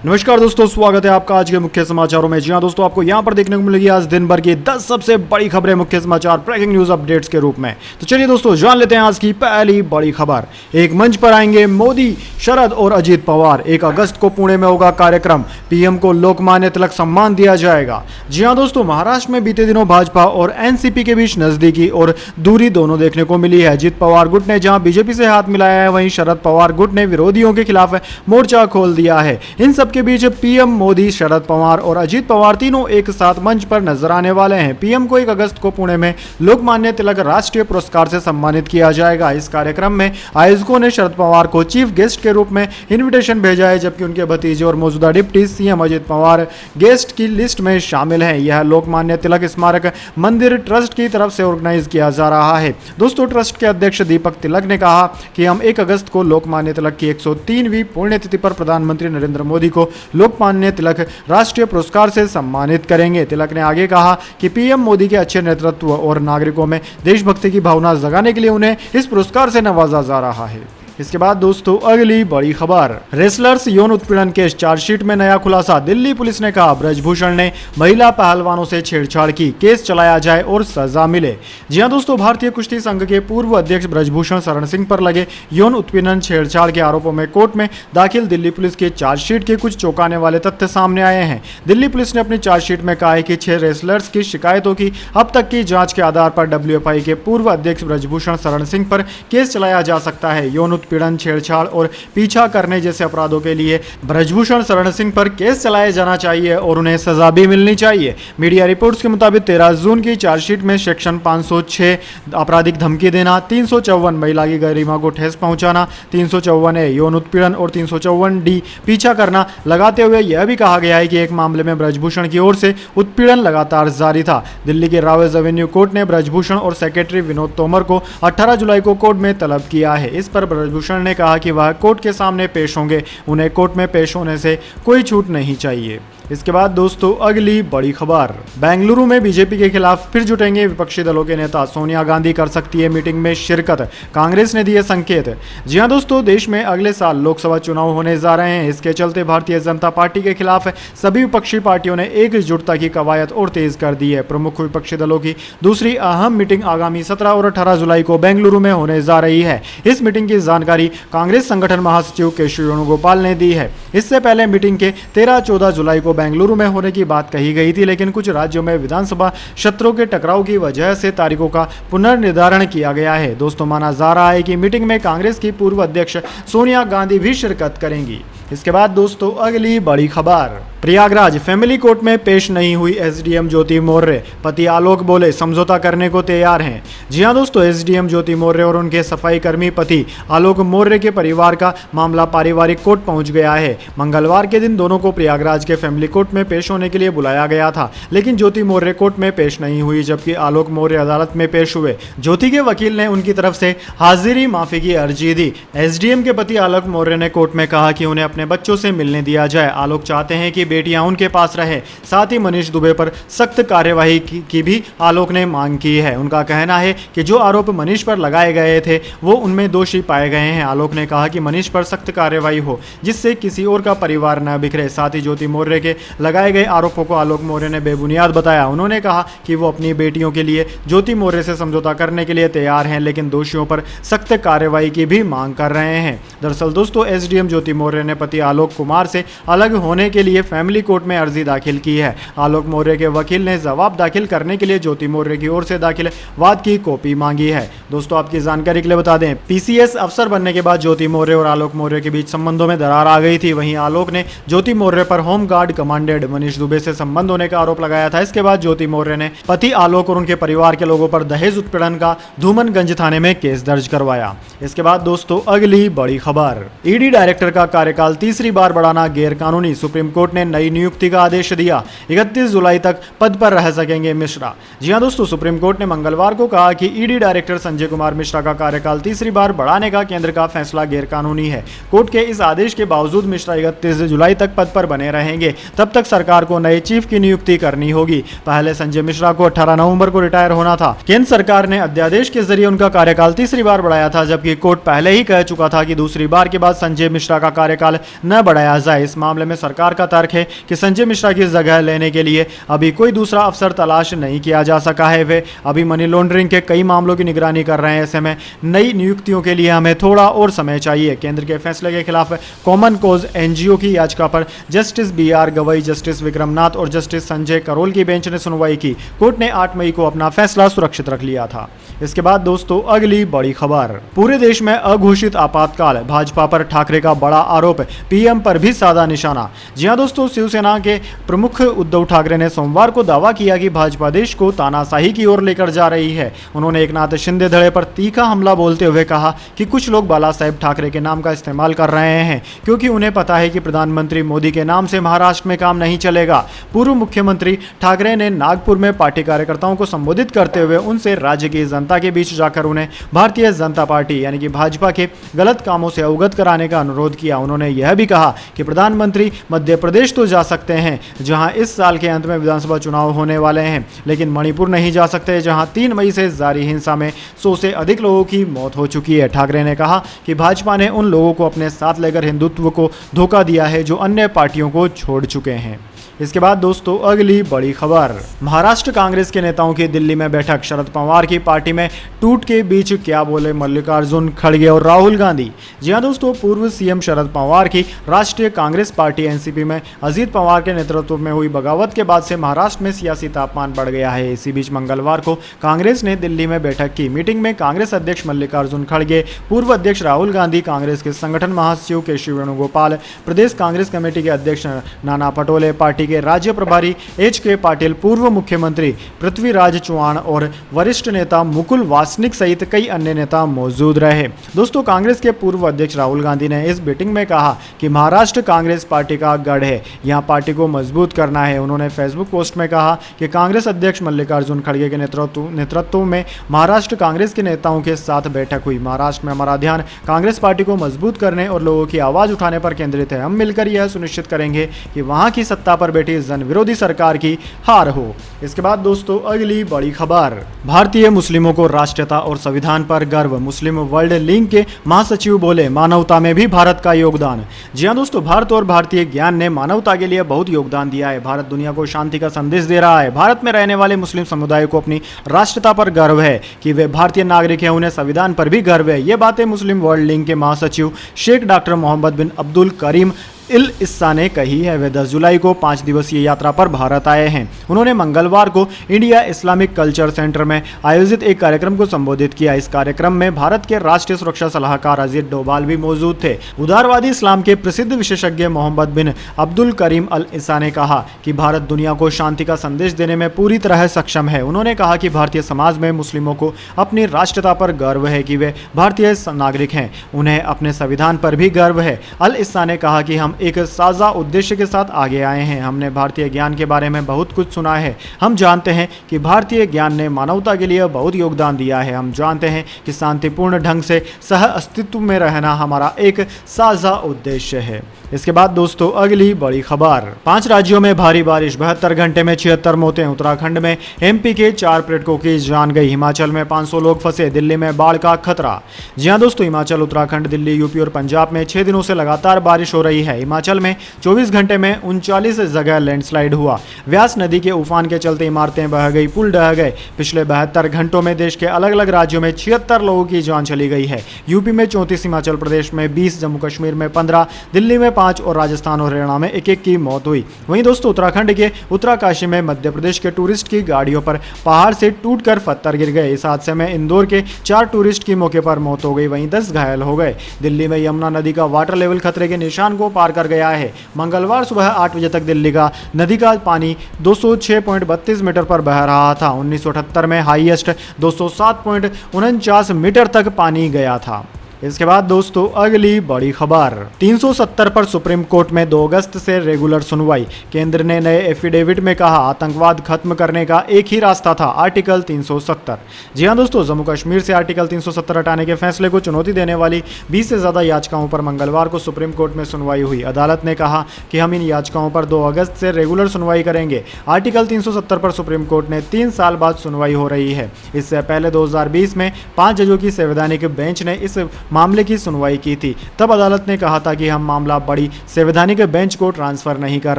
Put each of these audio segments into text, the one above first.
नमस्कार दोस्तों, स्वागत है आपका आज के मुख्य समाचारों में। जी हाँ दोस्तों, आपको यहाँ पर देखने को मिलेगी आज दिन भर की 10 सबसे बड़ी खबरें मुख्य समाचार ब्रेकिंग न्यूज अपडेट्स के रूप में। तो चलिए दोस्तों, जान लेते हैं आज की पहली बड़ी खबर। एक मंच पर आएंगे मोदी, शरद और अजीत पवार। 1 अगस्त को पुणे में होगा कार्यक्रम, पीएम को लोकमान्य तिलक सम्मान दिया जाएगा। जी हाँ दोस्तों, महाराष्ट्र में बीते दिनों भाजपा और एनसीपी के बीच नजदीकी और दूरी दोनों देखने को मिली है। अजीत पवार गुट ने जहां बीजेपी से हाथ मिलाया है, वहीं शरद पवार गुट ने विरोधियों के खिलाफ मोर्चा खोल दिया है। इन सब के बीच पीएम मोदी, शरद पवार और अजीत पवार तीनों एक साथ मंच पर नजर आने वाले हैं। पीएम को 1 अगस्त को पुणे में लोकमान्य तिलक राष्ट्रीय पुरस्कार से सम्मानित किया जाएगा। इस कार्यक्रम में आयोजकों ने शरद पवार को चीफ गेस्ट के रूप में इन्विटेशन भेजा है, जबकि उनके भतीजे और मौजूदा deputy CM Ajit Pawar guest की लिस्ट में शामिल हैं। यह लोकमान्य तिलक स्मारक मंदिर ट्रस्ट की तरफ से ऑर्गेनाइज किया जा रहा है। दोस्तों, ट्रस्ट के अध्यक्ष दीपक तिलक ने कहा कि हम 1 अगस्त को लोकमान्य तिलक की 103वीं पुण्यतिथि पर प्रधानमंत्री नरेंद्र मोदी को लोकमान्य तिलक राष्ट्रीय पुरस्कार से सम्मानित करेंगे। तिलक ने आगे कहा कि पीएम मोदी के अच्छे नेतृत्व और नागरिकों में देशभक्ति की भावना जगाने के लिए उन्हें इस पुरस्कार से नवाजा जा रहा है। इसके बाद दोस्तों, अगली बड़ी खबर। रेसलर्स यौन उत्पीड़न केस चार्जशीट में नया खुलासा। दिल्ली पुलिस ने कहा ब्रजभूषण ने महिला पहलवानों से छेड़छाड़ की, केस चलाया जाए और सजा मिले। जी हां दोस्तों, भारतीय कुश्ती संघ के पूर्व अध्यक्ष ब्रजभूषण शरण सिंह पर लगे यौन उत्पीड़न छेड़छाड़ के आरोपों में कोर्ट में दाखिल दिल्ली पुलिस की चार्जशीट के कुछ चौंकाने वाले तथ्य सामने आए हैं। दिल्ली पुलिस ने अपनी चार्जशीट में कहा है कि 6 रेसलर्स की शिकायतों की अब तक की जांच के आधार पर डब्ल्यूएफआई के पूर्व अध्यक्ष ब्रजभूषण शरण सिंह पर केस चलाया जा सकता है। यौन उत्पीड़न, छेड़छाड़ और पीछा करने जैसे अपराधों के लिए ब्रजभूषण शरण सिंह पर केस चलाया जाना चाहिए और उन्हें सजा भी मिलनी चाहिए। मीडिया रिपोर्ट्स के मुताबिक 13 जून की चार्जशीट में सेक्शन 506 आपराधिक धमकी देना, 354 महिला की गरिमा को ठेस पहुंचाना, 354A यौन उत्पीड़न और 354D पीछा करना लगाते हुए यह भी कहा गया है कि एक मामले में ब्रजभूषण की ओर से उत्पीड़न लगातार जारी था। दिल्ली के रावेज एवेन्यू कोर्ट ने ब्रजभूषण और सेक्रेटरी विनोद तोमर को 18 जुलाई को कोर्ट में तलब किया है। इस पर ब्रजभूषण ने कहा कि वह कोर्ट के सामने पेश होंगे, उन्हें कोर्ट में पेश होने से कोई छूट नहीं चाहिए। इसके बाद दोस्तों, अगली बड़ी खबर। बेंगलुरु में बीजेपी के खिलाफ फिर जुटेंगे विपक्षी दलों के नेता। सोनिया गांधी कर सकती है मीटिंग में शिरकत, कांग्रेस ने दिए संकेत। जी हां दोस्तों, देश में अगले साल लोकसभा चुनाव होने जा रहे हैं। इसके चलते भारतीय जनता पार्टी के खिलाफ सभी विपक्षी पार्टियों ने एकजुटता की कवायद और तेज कर दी है। प्रमुख विपक्षी दलों की दूसरी अहम मीटिंग आगामी 17 और 18 जुलाई को बेंगलुरु में होने जा रही है। इस मीटिंग की जानकारी कांग्रेस संगठन महासचिव केशव वेणुगोपाल ने दी है। इससे पहले मीटिंग के 13-14 जुलाई को बेंगलुरु में होने की बात कही गई थी, लेकिन कुछ राज्यों में विधानसभा सत्रों के टकराव की वजह से तारीखों का पुनर्निर्धारण किया गया है। दोस्तों, माना जा रहा है कि मीटिंग में कांग्रेस की पूर्व अध्यक्ष सोनिया गांधी भी शिरकत करेंगी। इसके बाद दोस्तों, अगली बड़ी खबर। प्रयागराज फैमिली कोर्ट में पेश नहीं हुई एसडीएम ज्योति मौर्य, पति आलोक बोले समझौता करने को तैयार हैं। जी हां दोस्तों, एसडीएम ज्योति मौर्य और उनके सफाई कर्मी पति आलोक मौर्य के परिवार का मामला पारिवारिक कोर्ट पहुंच गया है। मंगलवार के दिन दोनों को प्रयागराज के फैमिली कोर्ट में पेश होने के लिए बुलाया गया था, लेकिन ज्योति मौर्य कोर्ट में पेश नहीं हुई, जबकि आलोक मौर्य अदालत में पेश हुए। ज्योति के वकील ने उनकी तरफ से हाजिरी माफी की अर्जी दी। एसडीएम के पति आलोक मौर्य ने कोर्ट में कहा कि उन्हें अपने बच्चों से मिलने दिया जाए। आलोक चाहते हैं कि बेटियां उनके पास रहे। साथ ही मनीष दुबे पर सख्त कार्यवाही की भी आलोक ने मांग की है। उनका कहना है कि जो आरोप मनीष पर लगाए गए थे वो उनमें दोषी पाए गए हैं। आलोक ने कहा कि मनीष पर सख्त कार्यवाही हो, जिससे किसी और का परिवार न बिखरे। साथ ही ज्योति मौर्य के लगाए गए आरोपों को आलोक मौर्य ने बेबुनियाद बताया। उन्होंने कहा कि वो अपनी बेटियों के लिए ज्योति मौर्य से समझौता करने के लिए तैयार हैं, लेकिन दोषियों पर सख्त कार्यवाही की भी मांग कर रहे हैं। दरअसल दोस्तों, एसडीएम ज्योति मौर्य ने पति आलोक कुमार से अलग होने के लिए फैमिली कोर्ट में अर्जी दाखिल की है। आलोक मौर्य के वकील ने जवाब दाखिल करने के लिए ज्योति मौर्य की ओर से दाखिल वाद की कॉपी मांगी है। दोस्तों, आपकी जानकारी के लिए बता दें, पीसीएस अफसर बनने के बाद ज्योति मौर्य और आलोक मौर्य के बीच संबंधों में दरार आ गई थी। वहीं आलोक ने ज्योति मौर्य पर होमगार्ड कमांडेंट मनीष दुबे से संबंध होने का आरोप लगाया था। इसके बाद ज्योति मौर्य ने पति आलोक और उनके परिवार के लोगों पर दहेज उत्पीड़न का धूमनगंज थाने में केस दर्ज करवाया। इसके बाद दोस्तों, अगली बड़ी खबर। ईडी डायरेक्टर का कार्यकाल तीसरी बार बढ़ाना गैरकानूनी, सुप्रीम कोर्ट ने नई नियुक्ति का आदेश दिया। 31 जुलाई तक पद पर रह सकेंगे मिश्रा। जी हां दोस्तों, सुप्रीम कोर्ट ने मंगलवार को कहा कि ईडी डायरेक्टर संजय कुमार मिश्रा का कार्यकाल तीसरी बार बढ़ाने का केंद्र का फैसला गैरकानूनी है। कोर्ट के इस आदेश के बावजूद मिश्रा 31 जुलाई तक पद पर बने रहेंगे। तब तक सरकार को नए चीफ की नियुक्ति करनी होगी। पहले संजय मिश्रा को 18 नवंबर को रिटायर होना था। केंद्र सरकार ने अध्यादेश के जरिए उनका कार्यकाल तीसरी बार बढ़ाया था, जबकि कोर्ट पहले ही कह चुका था कि दूसरी बार के बाद संजय मिश्रा का कार्यकाल न बढ़ाया जाए। इस मामले में सरकार का तर्क है कि संजय मिश्रा की जगह लेने के लिए अभी कोई दूसरा अफसर तलाश नहीं किया जा सका है। वे अभी मनी लॉन्ड्रिंग के कई मामलों की निगरानी कर रहे हैं। ऐसे में नई नियुक्तियों के लिए हमें थोड़ा और समय चाहिए। केंद्र के फैसले के खिलाफ कॉमन कॉज एनजीओ की याचिका पर justice BR Gavai, justice Vikram Nath और जस्टिस संजय करोल की बेंच ने सुनवाई की। कोर्ट ने 8 मई को अपना फैसला सुरक्षित रख लिया था। इसके बाद दोस्तों अगली बड़ी खबर, पूरे देश में अघोषित आपातकाल, भाजपा पर ठाकरे का बड़ा आरोप, पीएम पर भी साधा निशाना। जी हां दोस्तों, शिवसेना के प्रमुख उद्धव ठाकरे ने सोमवार को दावा किया कि भाजपा देश को तानाशाही की ओर लेकर जा रही है। उन्होंने एकनाथ शिंदे धड़े पर तीखा हमला बोलते हुए कहा कि कुछ लोग बाला साहेब ठाकरे के नाम का इस्तेमाल कर रहे हैं क्योंकि उन्हें पता है कि प्रधानमंत्री मोदी के नाम से महाराष्ट्र में काम नहीं चलेगा। पूर्व मुख्यमंत्री ठाकरे ने नागपुर में पार्टी कार्यकर्ताओं को संबोधित करते हुए उनसे राज्य की जनता के बीच जाकर उन्हें भारतीय जनता पार्टी यानी कि भाजपा के गलत कामों से अवगत कराने का अनुरोध किया। उन्होंने यह भी कहा कि प्रधानमंत्री मध्य प्रदेश तो जा सकते हैं जहां इस साल के अंत में विधानसभा चुनाव होने वाले हैं, लेकिन मणिपुर नहीं जा सकते जहां 3 मई से जारी हिंसा में 100 से अधिक लोगों की मौत हो चुकी है। ठाकरे ने कहा कि भाजपा ने उन लोगों को अपने साथ लेकर हिंदुत्व को धोखा दिया है जो अन्य पार्टियों को छोड़ चुके हैं। इसके बाद दोस्तों अगली बड़ी खबर, महाराष्ट्र कांग्रेस के नेताओं की दिल्ली में बैठक, शरद पवार की पार्टी में टूट के बीच क्या बोले मल्लिकार्जुन खड़गे और राहुल गांधी। जी हां दोस्तों, पूर्व सीएम शरद पवार की राष्ट्रीय कांग्रेस पार्टी एनसीपी में अजीत पवार के नेतृत्व में हुई बगावत के बाद से महाराष्ट्र में सियासी तापमान बढ़ गया है। इसी बीच मंगलवार को कांग्रेस ने दिल्ली में बैठक की। मीटिंग में कांग्रेस अध्यक्ष मल्लिकार्जुन खड़गे, पूर्व अध्यक्ष राहुल गांधी, कांग्रेस के संगठन महासचिव केशव वेणुगोपाल, प्रदेश कांग्रेस कमेटी के अध्यक्ष नाना पटोले, पार्टी के राज्य प्रभारी HK पाटिल, पूर्व मुख्यमंत्री पृथ्वीराज चौहान और वरिष्ठ नेता मुकुल वासनिक सहित कई अन्य नेता मौजूद रहे। दोस्तों, कांग्रेस के पूर्व अध्यक्ष राहुल गांधी ने इस मीटिंग में कहा कि महाराष्ट्र कांग्रेस पार्टी का गढ़ है, यहां पार्टी को मजबूत करना है। उन्होंने फेसबुक पोस्ट में कहा कि कांग्रेस अध्यक्ष मल्लिकार्जुन खड़गे के नेतृत्व में महाराष्ट्र कांग्रेस के नेताओं के साथ बैठक हुई। महाराष्ट्र में हमारा ध्यान कांग्रेस पार्टी को मजबूत करने और लोगों की आवाज उठाने पर केंद्रित है। हम मिलकर यह सुनिश्चित करेंगे कि वहां की सत्ता पर बैठी जन विरोधी सरकार की हार हो। इसके बाद दोस्तों अगली बड़ी खबर, भारतीय मुस्लिमों को राष्ट्रीयता और संविधान पर गर्व, मुस्लिम वर्ल्ड लीग के महासचिव बोले मानवता में भी भारत का योगदान। जी हां दोस्तों, भारत और भारतीय ज्ञान ने मानवता के लिए बहुत योगदान दिया है। भारत दुनिया को शांति का संदेश दे रहा है। भारत में रहने वाले मुस्लिम समुदाय को अपनी राष्ट्रीयता पर गर्व है कि वे भारतीय नागरिक हैं। उन्हें संविधान पर भी गर्व है। ये बातें मुस्लिम वर्ल्ड लीग के महासचिव शेख डॉक्टर मोहम्मद बिन अब्दुल करीम इल इस्सा ने कही है। वे 10 जुलाई को 5 दिवसीय यात्रा पर भारत आए हैं। उन्होंने मंगलवार को इंडिया इस्लामिक कल्चर सेंटर में आयोजित एक कार्यक्रम को संबोधित किया। इस कार्यक्रम में भारत के राष्ट्रीय सुरक्षा सलाहकार अजीत डोभाल भी मौजूद थे। उदारवादी इस्लाम के प्रसिद्ध विशेषज्ञ मोहम्मद बिन अब्दुल करीम अल इस्सा ने कहा कि भारत दुनिया को शांति का संदेश देने में पूरी तरह सक्षम है। उन्होंने कहा कि भारतीय समाज में मुस्लिमों को अपनी राष्ट्रीयता पर गर्व है कि वे भारतीय नागरिक हैं। उन्हें अपने संविधान पर भी गर्व है। अल इस्सा ने कहा कि हम एक साझा उद्देश्य के साथ आगे आए हैं। हमने भारतीय ज्ञान के बारे में बहुत कुछ सुना है। हम जानते हैं कि भारतीय ज्ञान ने मानवता के लिए बहुत योगदान दिया है। हम जानते हैं कि शांतिपूर्ण ढंग से सह अस्तित्व में रहना हमारा एक साझा उद्देश्य है। इसके बाद दोस्तों अगली बड़ी खबर, 5 राज्यों में भारी बारिश, 72 घंटे में 76 मौतें। उत्तराखंड में MP के 4 पर्यटकों की जान गई। हिमाचल में 500 लोग फंसे। दिल्ली में बाढ़ का खतरा। जी हां दोस्तों, हिमाचल, उत्तराखंड, दिल्ली, यूपी और पंजाब में 6 दिनों से लगातार बारिश हो रही है। हिमाचल में 24 घंटे में 39 जगह लैंडस्लाइड हुआ। व्यास नदी के उफान के चलते इमारतें बह गई, पुल ढह गए। पिछले 72 घंटों में देश के अलग अलग राज्यों में 76 लोगों की जान चली गई है। यूपी में 34, हिमाचल प्रदेश में 20, जम्मू कश्मीर में 15, दिल्ली में 5 और राजस्थान और हरियाणा में 1-1 की मौत हुई। वहीं दोस्तों उत्तराखंड के उत्तरकाशी में मध्य प्रदेश के टूरिस्ट की गाड़ियों पर पहाड़ से टूटकर पत्थर गिर गए। इस हादसे में इंदौर के 4 टूरिस्ट की मौके पर मौत हो गई, वहीं 10 घायल हो गए। दिल्ली में यमुना नदी का वाटर लेवल खतरे के निशान को पार कर गया है। मंगलवार सुबह 8 बजे तक दिल्ली का नदी का पानी 206.32 मीटर पर बह रहा था। 1978 में हाईएस्ट 207.49 मीटर तक पानी गया था। इसके बाद दोस्तों अगली बड़ी खबर, 370 पर सुप्रीम कोर्ट में 2 अगस्त से रेगुलर सुनवाई। केंद्र ने नए एफिडेविट में कहा आतंकवाद खत्म करने का एक ही रास्ता था, आर्टिकल 370। जी हां दोस्तों, जम्मू कश्मीर से आर्टिकल 370 हटाने के फैसले को चुनौती देने वाली 20 से ज़्यादा याचिकाओं पर मंगलवार को सुप्रीम कोर्ट में सुनवाई हुई। अदालत ने कहा कि हम इन याचिकाओं पर 2 अगस्त से रेगुलर सुनवाई करेंगे। आर्टिकल 370 पर सुप्रीम कोर्ट ने 3 साल बाद सुनवाई हो रही है। इससे पहले 2020 में 5 जजों की संवैधानिक बेंच ने इस मामले की सुनवाई की थी। तब अदालत ने कहा था कि हम मामला बड़ी संवैधानिक बेंच को ट्रांसफर नहीं कर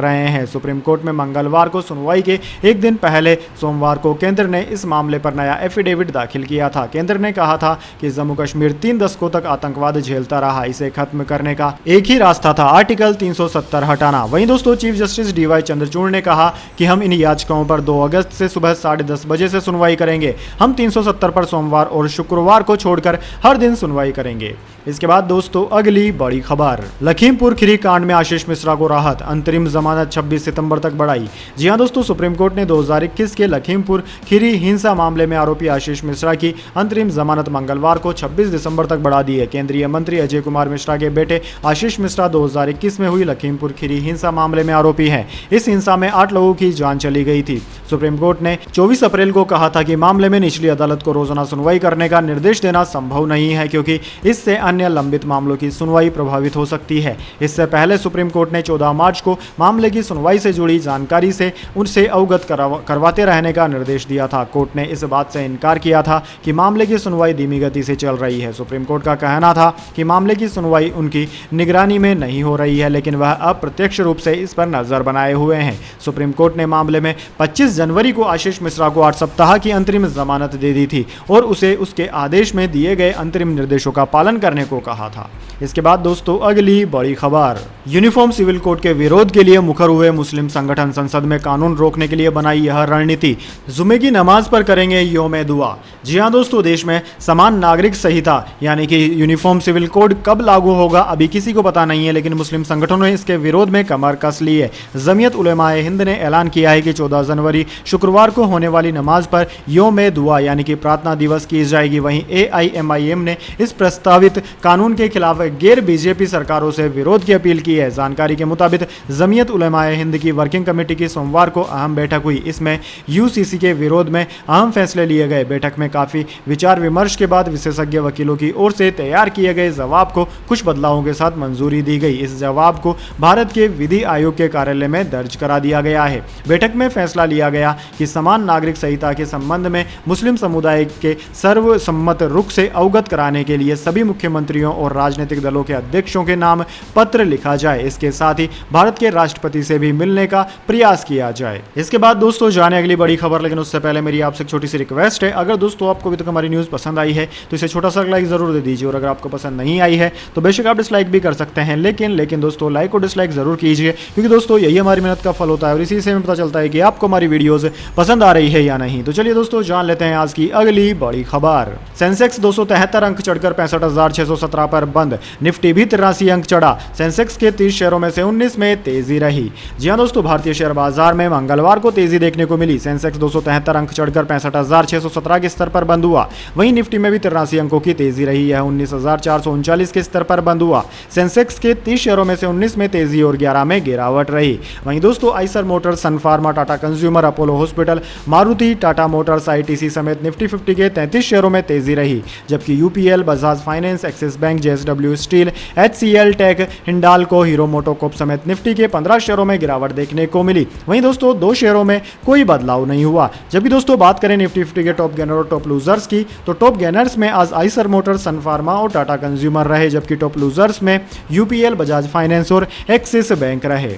रहे हैं। सुप्रीम कोर्ट में मंगलवार को सुनवाई के एक दिन पहले सोमवार को केंद्र ने इस मामले पर नया एफिडेविट दाखिल किया था। केंद्र ने कहा था कि जम्मू कश्मीर 3 दशकों तक आतंकवाद झेलता रहा, इसे खत्म करने का एक ही रास्ता था, आर्टिकल 370 हटाना। वहीं दोस्तों चीफ जस्टिस डीवाई चंद्रचूड़ ने कहा कि हम इन याचिकाओं पर 2 अगस्त से सुबह 10:30 बजे से सुनवाई करेंगे। हम 370 पर सोमवार और शुक्रवार को छोड़कर हर दिन सुनवाई करेंगे। इसके बाद दोस्तों अगली बड़ी खबर, लखीमपुर खीरी कांड में आशीष मिश्रा को राहत, अंतरिम जमानत 26 सितंबर तक बढ़ाई। जी हां दोस्तों, सुप्रीम कोर्ट ने 2021 के लखीमपुर खीरी हिंसा मामले में आरोपी आशीष मिश्रा की अंतरिम जमानत मंगलवार को 26 दिसंबर तक बढ़ा दी है। केंद्रीय मंत्री अजय कुमार मिश्रा के बेटे आशीष मिश्रा 2021 में हुई लखीमपुर खीरी हिंसा मामले में आरोपी हैं। इस हिंसा में 8 लोगों की जान चली गई थी। सुप्रीम कोर्ट ने 24 अप्रैल को कहा था कि मामले में निचली अदालत को रोजाना सुनवाई करने का निर्देश देना संभव नहीं है, क्योंकि इससे अन्य लंबित मामलों की सुनवाई प्रभावित हो सकती है। इससे पहले सुप्रीम कोर्ट ने 14 मार्च को मामले की सुनवाई से जुड़ी जानकारी से उनसे अवगत करवाते रहने का निर्देश दिया था। कोर्ट ने इस बात से इनकार किया था कि मामले की सुनवाई धीमी गति से चल रही है। सुप्रीम कोर्ट का कहना था कि मामले की सुनवाई उनकी निगरानी में नहीं हो रही है, लेकिन वह अप्रत्यक्ष रूप से इस पर नजर बनाए हुए हैं। सुप्रीम कोर्ट ने मामले में 25 जनवरी को आशीष मिश्रा को 8 सप्ताह की अंतरिम जमानत दे दी थी और उसे उसके आदेश में दिए गए अंतरिम निर्देशों का पालन करने को कहा था। इसके बाद दोस्तों अगली बड़ी खबर, यूनिफॉर्म सिविल कोड के विरोध के लिए मुखर हुए मुस्लिम संगठन संसद में कानून रोकने के लिए बनाई यह रणनीति, जुमे की नमाज पर करेंगे यौम दुआ। जी हां दोस्तों, देश में समान नागरिक संहिता यानी कि यूनिफॉर्म सिविल कोड कब लागू होगा अभी किसी को पता नहीं है, लेकिन मुस्लिम संगठनों ने इसके विरोध में कमर कस ली है। जमीयत उलेमाए हिंद ने ऐलान किया है कि 14 जनवरी शुक्रवार को होने वाली नमाज पर यौम दुआ यानी कि प्रार्थना दिवस की जाएगी। वहीं AIMIM ने इस प्रस्तावित कानून के खिलाफ गैर बीजेपी सरकारों से विरोध की अपील की है। जानकारी के मुताबिक जमीयत उलेमाए हिंद की वर्किंग कमेटी की सोमवार को अहम बैठक हुई। इसमें UCC के विरोध में अहम फैसले लिए गए। बैठक में काफी विचार विमर्श के बाद विशेषज्ञ वकीलों की ओर से तैयार किए गए जवाब को कुछ बदलावों के साथ मंजूरी दी गई। इस जवाब को भारत के विधि आयोग के कार्यालय में दर्ज करा दिया गया है। बैठक में फैसला लिया गया कि समान नागरिक संहिता के संबंध में मुस्लिम समुदाय के सर्वसम्मत रुख से अवगत कराने के लिए सभी मुख्यमंत्रियों और राजनीतिक दलों के अध्यक्षों के नाम पत्र लिखा जाए। इसके साथ ही भारत के राष्ट्रपति से भी मिलने का प्रयास किया जाए। इसके बाद दोस्तों जाने अगली बड़ी खबर, लेकिन उससे पहले मेरी आपसे एक छोटी सी रिक्वेस्ट है, अगर दोस्तों आपको अभी तक हमारी न्यूज़ पसंद आई है तो इसे छोटा सा लाइक जरूर दे दीजिए, और अगर आपको पसंद नहीं आई है तो बेशक आप डिसलाइक भी कर सकते हैं, लेकिन दोस्तों लाइक और डिसलाइक जरूर कीजिए, क्योंकि दोस्तों यही हमारी मेहनत का फल होता है और इसी से हमें पता चलता है कि आपको हमारी वीडियोस पसंद आ रही है या नहीं। तो चलिए दोस्तों जान लेते हैं आज की अगली बड़ी खबर। सेंसेक्स 273 अंक चढ़कर 65,617 पर बंद। निफ्टी भी 83 अंक चढ़ा। सेंसेक्स के 30 शेयरों में से 19 में तेजी रही। जी हां दोस्तों, भारतीय शेयर बाजार में मंगलवार को तेजी देखने को मिली। सेंसेक्स 273 अंक चढ़कर 65,617 के स्तर पर बंद हुआ। वहीं निफ्टी में भी 83 अंकों की तेजी रही। यह 19,439 के स्तर पर बंद हुआ। सेंसेक्स के 30 शेयरों में से 19 में तेजी और 11 में गिरावट रही। वहीं दोस्तों Eicher Motors, Sun Pharma, Tata Consumer, Apollo Hospital, Maruti, Tata Motors, ITC समेत निफ्टी 50 के 33 शेयरों में तेजी रही, जबकि UPL, Bajaj Finance, Axis Bank, JSW Steel, HCL Tech, Hindalco, Hero MotoCorp समेत निफ्टी के 15 शेयरों में गिरावट देखने को मिली। वहीं दोस्तों 2 शेयरों में कोई बदलाव नहीं हुआ। जबकि दोस्तों बात करें निफ्टी 50 के टॉप गेनर और टॉप लूजर्स की, तो टॉप गेनर्स में आज आइसर मोटर्स, सन फार्मा और टाटा कंज्यूमर रहे, जबकि टॉप लूजर्स में UPL, बजाज फाइनेंस और एक्सिस बैंक रहे।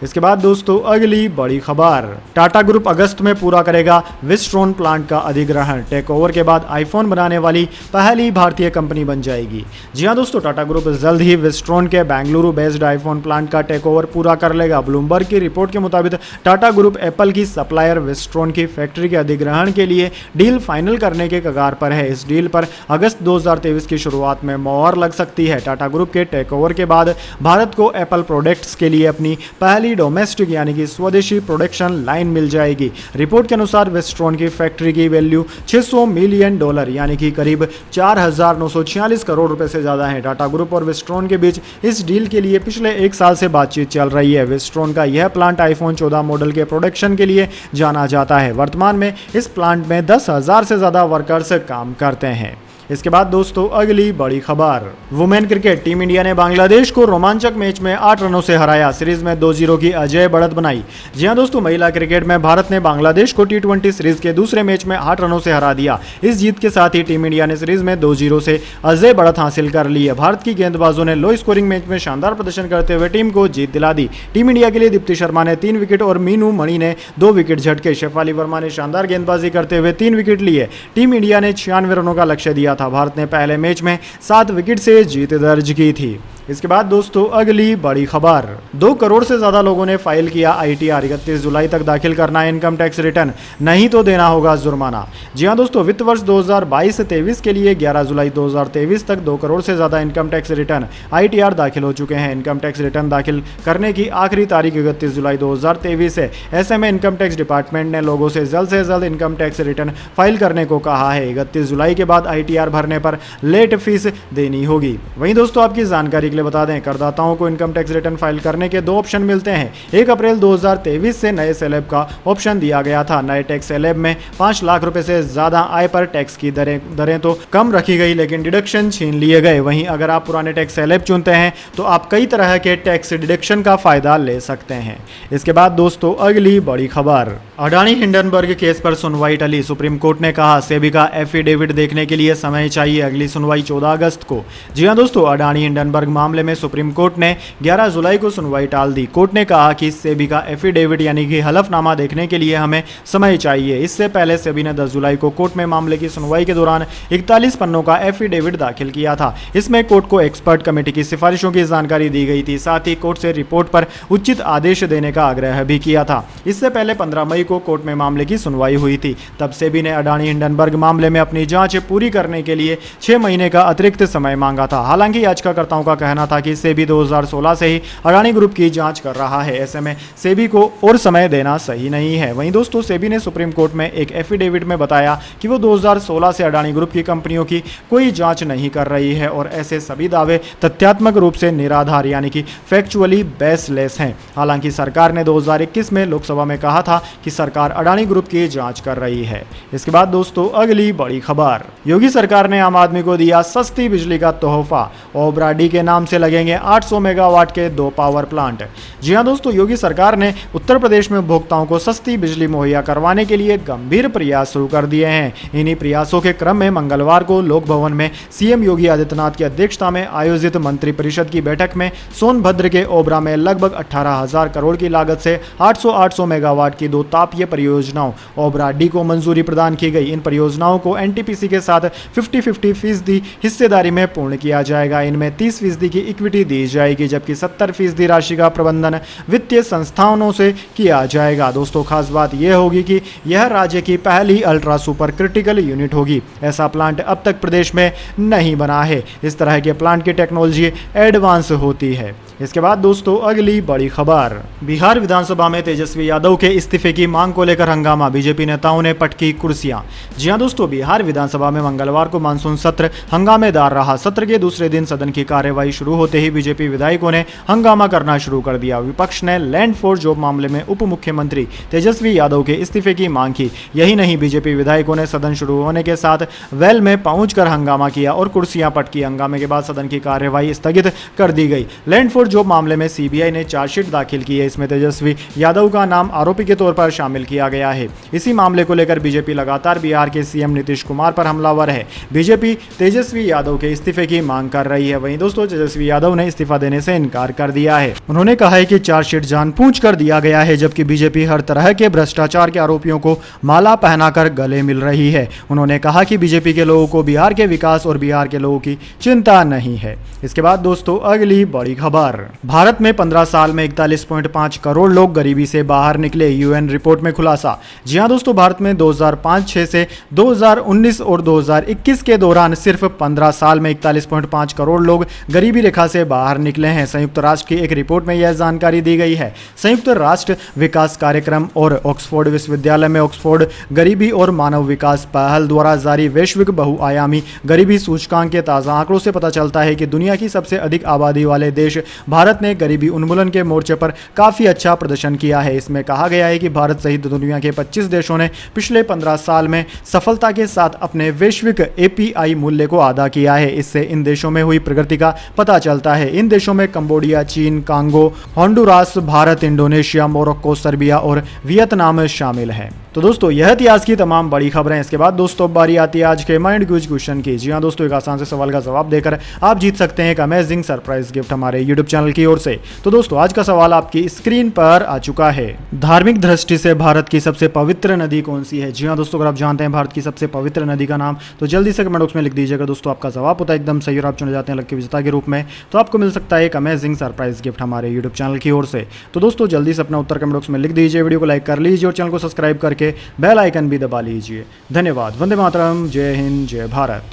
इसके बाद दोस्तों अगली बड़ी खबर, टाटा ग्रुप अगस्त में पूरा करेगा विस्ट्रॉन प्लांट का अधिग्रहण। टेक ओवर के बाद आईफोन बनाने वाली पहली भारतीय कंपनी बन जाएगी। जी हां दोस्तों, टाटा ग्रुप जल्द ही विस्ट्रॉन के बेंगलुरु बेस्ड आईफोन प्लांट का टेक ओवर पूरा कर लेगा। ब्लूमबर्ग की रिपोर्ट के मुताबिक टाटा ग्रुप एप्पल की सप्लायर विस्ट्रॉन की फैक्ट्री के अधिग्रहण के लिए डील फाइनल करने के कगार पर है। इस डील पर अगस्त 2023 की शुरुआत में मोहर लग सकती है। टाटा ग्रुप के टेक ओवर के बाद भारत को एप्पल प्रोडक्ट्स के लिए अपनी पहली डोमेस्टिक यानी कि स्वदेशी प्रोडक्शन लाइन मिल जाएगी। रिपोर्ट के अनुसार विस्ट्रॉन की फैक्ट्री की वैल्यू $600 मिलियन यानी कि करीब 4,946 करोड़ रुपए से ज्यादा है। टाटा ग्रुप और विस्ट्रॉन के बीच इस डील के लिए पिछले 1 साल से बातचीत चल रही है। विस्ट्रॉन का यह प्लांट आईफोन 14 मॉडल के प्रोडक्शन के लिए जाना जाता है। वर्तमान में इस प्लांट में 10,000 से ज्यादा वर्कर्स काम करते हैं। इसके बाद दोस्तों अगली बड़ी खबर, वुमेन क्रिकेट टीम इंडिया ने बांग्लादेश को रोमांचक मैच में 8 रनों से हराया, सीरीज में 2-0 की अजय बढ़त बनाई। जी हां दोस्तों, महिला क्रिकेट में भारत ने बांग्लादेश को T20 सीरीज के दूसरे मैच में 8 रनों से हरा दिया। इस जीत के साथ ही टीम इंडिया ने सीरीज में 2-0 से अजय बढ़त हासिल कर ली है। भारत की गेंदबाजों ने लो स्कोरिंग मैच में शानदार प्रदर्शन करते हुए टीम को जीत दिला दी। टीम इंडिया के लिए दीप्ति शर्मा ने 3 विकेट और मीनू मणि ने 2 विकेट झटके। शेफाली वर्मा ने शानदार गेंदबाजी करते हुए 3 विकेट लिए। टीम इंडिया ने 96 रनों का लक्ष्य दिया था। भारत ने पहले मैच में 7 विकेट से जीत दर्ज की थी। इसके बाद दोस्तों अगली बड़ी खबर, 2 करोड़ से ज्यादा लोगों ने फाइल किया ITR, 31 जुलाई तक दाखिल करना है इनकम टैक्स रिटर्न, नहीं तो देना होगा जुर्माना। जी हां दोस्तों, वित्त वर्ष 2022-23 के लिए 11 जुलाई 2023 तक 2 करोड़ से ज्यादा इनकम टैक्स रिटर्न ITR दाखिल हो चुके हैं। इनकम टैक्स रिटर्न दाखिल करने की आखिरी तारीख 31 जुलाई 2023 है। ऐसे में इनकम टैक्स डिपार्टमेंट ने लोगों से जल्द इनकम टैक्स रिटर्न फाइल करने को कहा है। 31 जुलाई के बाद ITR भरने पर लेट फीस देनी होगी। वहीं दोस्तों आपकी जानकारी के लिए बता दें, करदाताओं को इनकम टैक्स रिटर्न फाइल करने के 2 ऑप्शन मिलते हैं। 1 अप्रैल 2023 से नए स्लैब का ऑप्शन दिया गया था। नए टैक्स स्लैब में 5 लाख रुपए से ज्यादा आय पर टैक्स की दरें तो कम रखी गई, लेकिन डिडक्शन छीन लिए गए। वहीं अगर आप पुराने टैक्स स्लैब चुनते हैं तो आप कई तरह के टैक्स डिडक्शन का फायदा ले सकते हैं। इसके बाद दोस्तों अगली बड़ी खबर, अडानी हिंडनबर्ग केस पर सुनवाई टली। सुप्रीम कोर्ट ने कहा सेबी का एफिडेविट देखने के लिए समय चाहिए, अगली सुनवाई 14 अगस्त को। जी हां दोस्तों, अडानी हिंडनबर्ग मामले में सुप्रीम कोर्ट ने 11 जुलाई को सुनवाई टाल दी। कोर्ट ने कहा कि सेबी का एफिडेविट यानी कि हलफनामा देखने के लिए हमें समय चाहिए। इससे पहले सेबी ने 10 जुलाई को कोर्ट में मामले की सुनवाई के दौरान 41 पन्नों का एफिडेविट दाखिल किया था। इसमें कोर्ट को एक्सपर्ट कमेटी की सिफारिशों की जानकारी दी गई थी, साथ ही कोर्ट से रिपोर्ट पर उचित आदेश देने का आग्रह भी किया था। इससे पहले 15 मई को कोर्ट में मामले की सुनवाई हुई थी। तब सेबी ने अडानी हिंडनबर्ग मामले में अपनी जांच पूरी करने के लिए 6 महीने का अतिरिक्त समय मांगा था। हालांकि याचिकाकर्ताओं का कहना था कि सेबी 2016 से ही अडानी ग्रुप की जांच कर रहा है, ऐसे में सेबी को और समय देना सही नहीं है। वहीं दोस्तों सेबी ने सुप्रीम कोर्ट में एक एफिडेविट में बताया कि वो 2016 से अडानी ग्रुप की कंपनियों की कोई जांच नहीं कर रही है और ऐसे सभी दावे तथ्यात्मक रूप से निराधार यानी कि फैक्चुअली बेसलेस हैं। हालांकि सरकार ने 2021 में लोकसभा में कहा था कि सरकार अडानी ग्रुप की जांच कर रही है। इसके बाद दोस्तों अगली बड़ी खबर, योगी सरकार ने आम आदमी को दिया सस्ती बिजली का तोहफा। ओबराडी के नाम से लगेंगे 800 मेगावाट के 2 पावर प्लांट। जी हां दोस्तों, योगी सरकार ने उत्तर प्रदेश में उपभोक्ताओं को सस्ती बिजली मुहैया करवाने के लिए गंभीर प्रयास शुरू कर दिए हैं। इन्हीं प्रयासों के क्रम में मंगलवार को लोक भवन में सीएम योगी आदित्यनाथ की अध्यक्षता में आयोजित मंत्रिपरिषद की बैठक में सोनभद्र के ओबरा में लगभग 18,000 करोड़ की लागत से 800 मेगावाट की 2 तापीय परियोजनाओं ओबराडी को मंजूरी प्रदान की गई। इन परियोजनाओं को एनटीपीसी के साथ 50-50% हिस्सेदारी में पूर्ण किया जाएगा। इनमें 30% की इक्विटी दी जाएगी, जबकि 70% राशि का प्रबंधन वित्तीय संस्थानों से किया जाएगा। दोस्तों खास बात यह होगी कि यह राज्य की पहली अल्ट्रा सुपर क्रिटिकल यूनिट होगी। ऐसा प्लांट अब तक प्रदेश में नहीं बना है। इस तरह के प्लांट की टेक्नोलॉजी एडवांस होती है। इसके बाद दोस्तों अगली बड़ी खबर, बिहार विधानसभा में तेजस्वी यादव के इस्तीफे की मांग को लेकर हंगामा, बीजेपी नेताओं ने पटकी कुर्सियां। जी हां दोस्तों, बिहार विधानसभा में मंगलवार को मानसून सत्र हंगामेदार रहा। सत्र के दूसरे दिन सदन की कार्यवाही शुरू होते ही बीजेपी विधायकों ने हंगामा करना शुरू कर दिया। विपक्ष ने लैंड फॉर जॉब मामले में उप मुख्यमंत्री तेजस्वी यादव के इस्तीफे की मांग की। यही नहीं, बीजेपी विधायकों ने सदन शुरू होने के साथ वेल में पहुंचकर हंगामा किया और कुर्सियां पटकी। हंगामे के बाद सदन की कार्यवाही स्थगित कर दी गई। लैंड फॉर जॉब मामले में सीबीआई ने चार्जशीट दाखिल की है। इसमें तेजस्वी यादव का नाम आरोपी के तौर पर शामिल किया गया है। इसी मामले को लेकर बीजेपी लगातार बिहार के सीएम नीतीश कुमार पर हमलावर है। बीजेपी तेजस्वी यादव के इस्तीफे की मांग कर रही है। वहीं दोस्तों तेजस्वी यादव ने इस्तीफा देने से इनकार कर दिया है। उन्होंने कहा है कि चार्जशीट जानबूझकर दिया गया है, जबकि बीजेपी हर तरह के भ्रष्टाचार के आरोपियों को माला पहनाकर गले मिल रही है। उन्होंने कहा कि बीजेपी के लोगों को बिहार के विकास और बिहार के लोगों की चिंता नहीं है। इसके बाद दोस्तों अगली बड़ी खबर, भारत में 15 साल में 41.5 करोड़ लोग गरीबी से बाहर निकले, यूएन रिपोर्ट में खुलासा। जी हां दोस्तों, भारत में 2005-6 से 2019 और 2021 के दौरान सिर्फ 15 साल में 41.5 करोड़ लोग गरीबी रेखा से बाहर निकले हैं। संयुक्त राष्ट्र की एक रिपोर्ट में यह जानकारी दी गई है। संयुक्त राष्ट्र विकास कार्यक्रम और ऑक्सफोर्ड विश्वविद्यालय में ऑक्सफोर्ड गरीबी और मानव विकास पहल द्वारा जारी वैश्विक बहुआयामी गरीबी सूचकांक के ताज़ा आंकड़ों से पता चलता है कि दुनिया की सबसे अधिक आबादी वाले देश भारत ने गरीबी उन्मूलन के मोर्चे पर काफ़ी अच्छा प्रदर्शन किया है। इसमें कहा गया है कि भारत सहित दुनिया के 25 देशों ने पिछले 15 साल में सफलता के साथ अपने वैश्विक एपीआई मूल्य को अदा किया है। इससे इन देशों में हुई प्रगति का पता चलता है। इन देशों में कंबोडिया, चीन, Congo, Honduras, Bharat, Indonesia, Morocco, Serbia और वियतनाम शामिल है। तो दोस्तों यह इतिहास की तमाम बड़ी खबरें। इसके बाद दोस्तों बारी आती है आज के माइंड क्विज क्वेश्चन की। जी हाँ दोस्तों, एक आसान से सवाल का जवाब देकर आप जीत सकते हैं एक अमेजिंग सरप्राइज गिफ्ट हमारे यूट्यूब चैनल की ओर से। तो दोस्तों आज का सवाल आपकी स्क्रीन पर आ चुका है। धार्मिक दृष्टि से भारत की सबसे पवित्र नदी कौन सी है? जी हाँ दोस्तों, अगर आप जानते हैं भारत की सबसे पवित्र नदी का नाम तो जल्दी से कमेंट बॉक्स में लिख दीजिएगा। दोस्तों आपका जवाब होता है एकदम सही और आप चुने जाते हैं लकी विजेता के रूप में। तो आपको मिल सकता है एक अमेजिंग सरप्राइज गिफ्ट हमारे यूट्यूब चैनल की ओर से। तो दोस्तों जल्दी से अपना उत्तर कमेंट बॉक्स में लिख दीजिए, वीडियो को लाइक कर लीजिए और चैनल को सब्सक्राइब करके बेल आइकन भी दबा लीजिए। धन्यवाद। वंदे मातरम। जय हिंद, जय भारत।